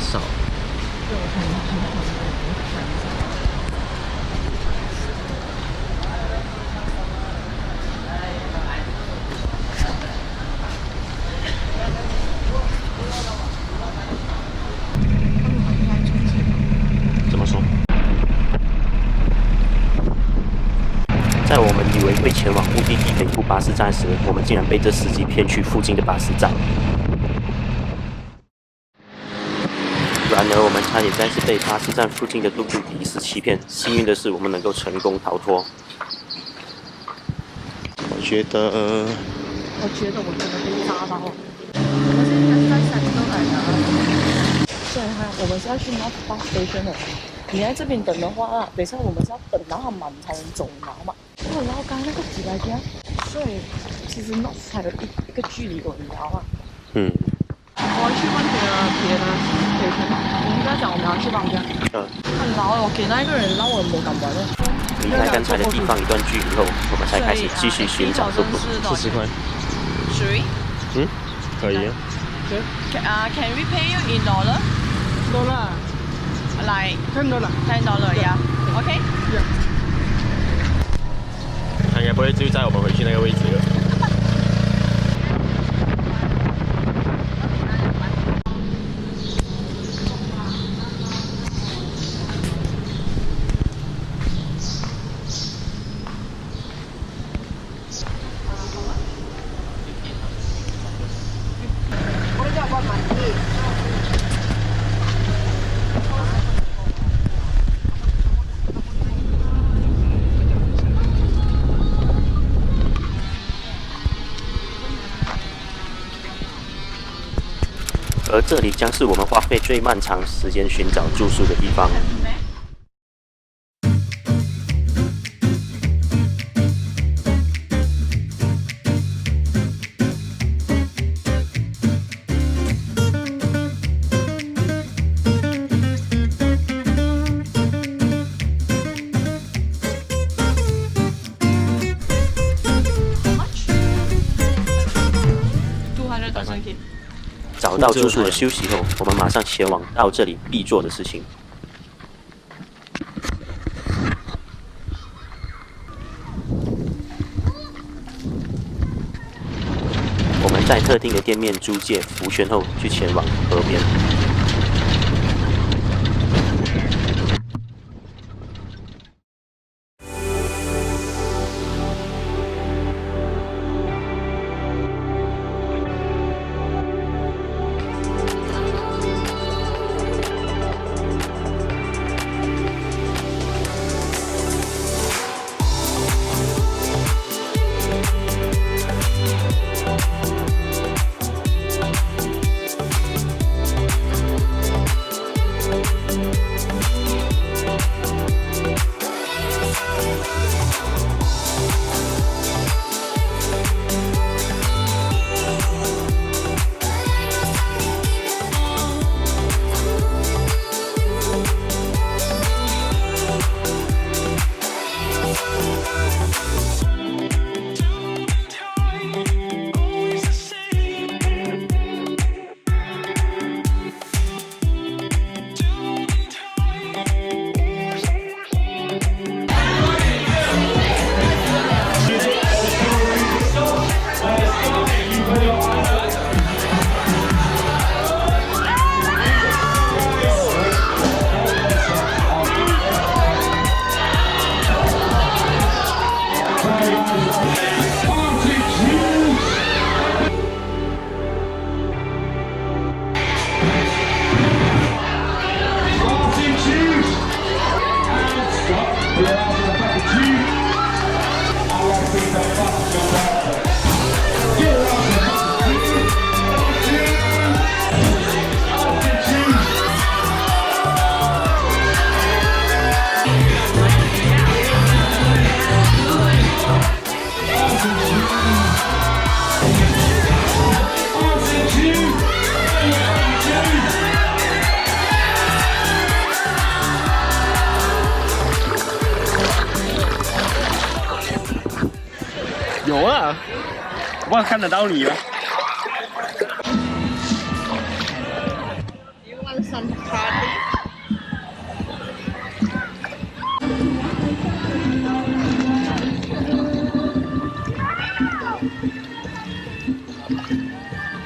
少。怎么说？在我们以为会前往目的地北部巴士站时，我们竟然被这司机骗去附近的巴士站。然而，我们差点再次被巴士站附近的嘟嘟的士欺骗。幸运的是，我们能够成功逃脱。我觉得我真的被炸到了。我们现在在山东来的，所以我们是要去 Laos Backpack Travel。你在这边等的话，等一下我们是要等到它满才能走，你知道吗？然后刚刚那个几百天，所以其实 Laos 还有一个距离的，你知道吗？嗯。我去问别的旅行，我们在讲我们要去Vang Vieng。很老，我给那个人让我没感觉的。离开刚才的地方一段距离后，我们才开始继续寻找路。40块。Three？ 嗯，可以啊。Can we pay you in dollar? Dollar. Like $10. $10, yeah. Okay? Yeah. 他应该不会就载我们回去那个位置了。而这里将是我们花费最漫长时间寻找住宿的地方。找到住宿和休息后，我们马上前往到这里必做的事情。我们在特定的店面租借浮圈后，就前往河边。有啊，我看得到你了。晚上 some party.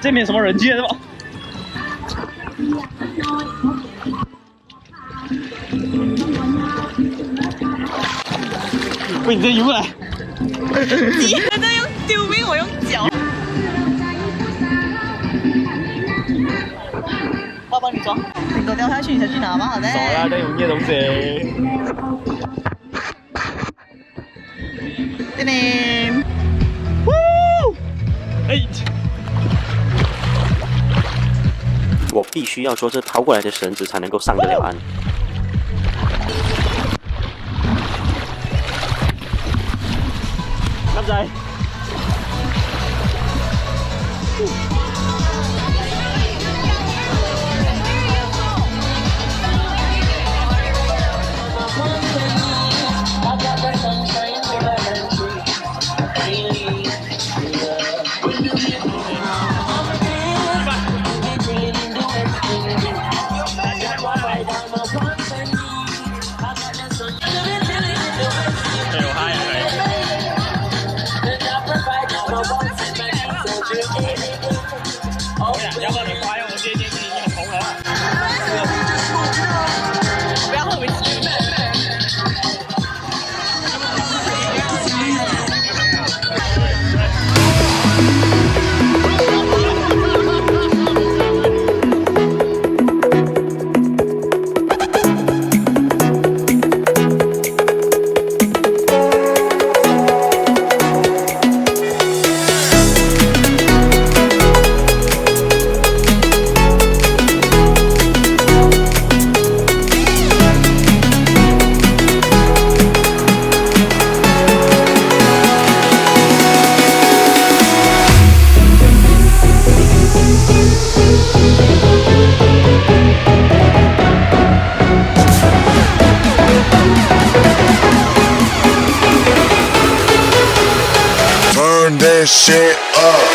这没什么人气是吧？喂，你这游过来。你在用丢兵，我用脚。我帮你装，顶多掉下去你才去拿嘛，好的。少啦，在用这东西。叮叮。哎。我必须要捉着抛过来的绳子才能够上得了岸。男仔。要不然你发现我这件是一个红了。不要喝威士忌。Turn that shit up.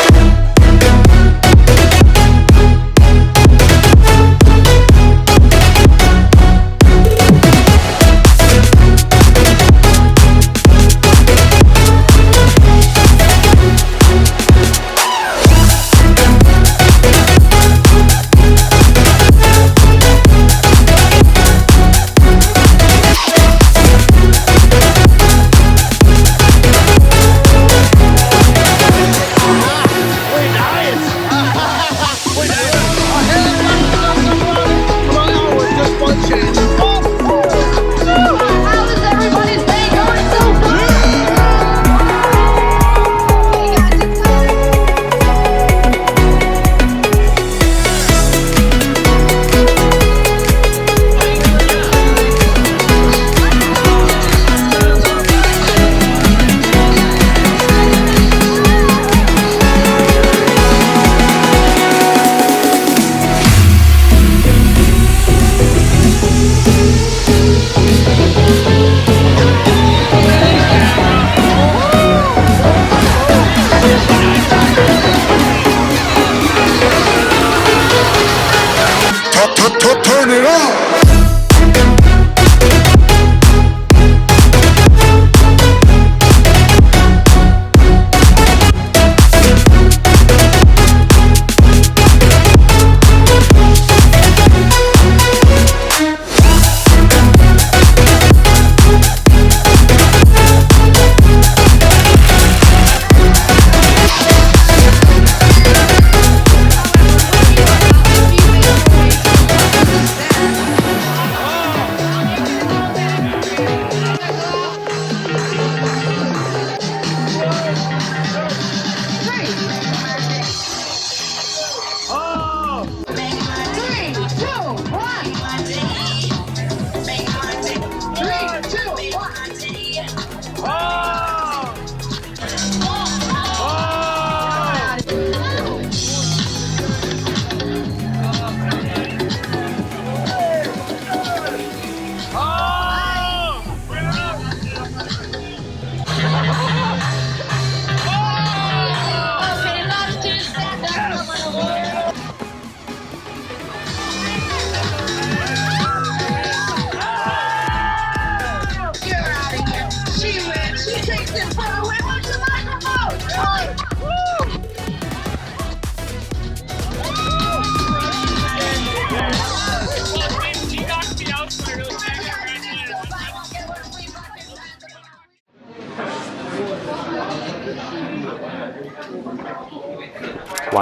Turn it up.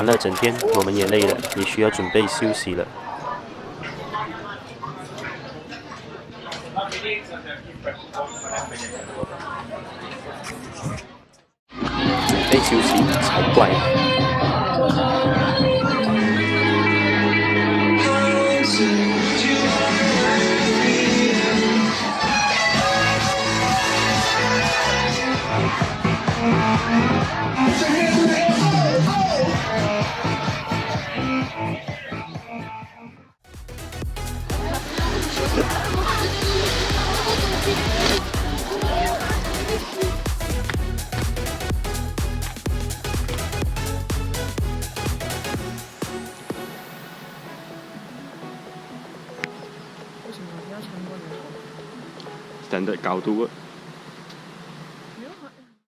玩了整天，我们也累了，也需要准备休息了。准备休息才怪。为什么要穿过你的头？standard 高度。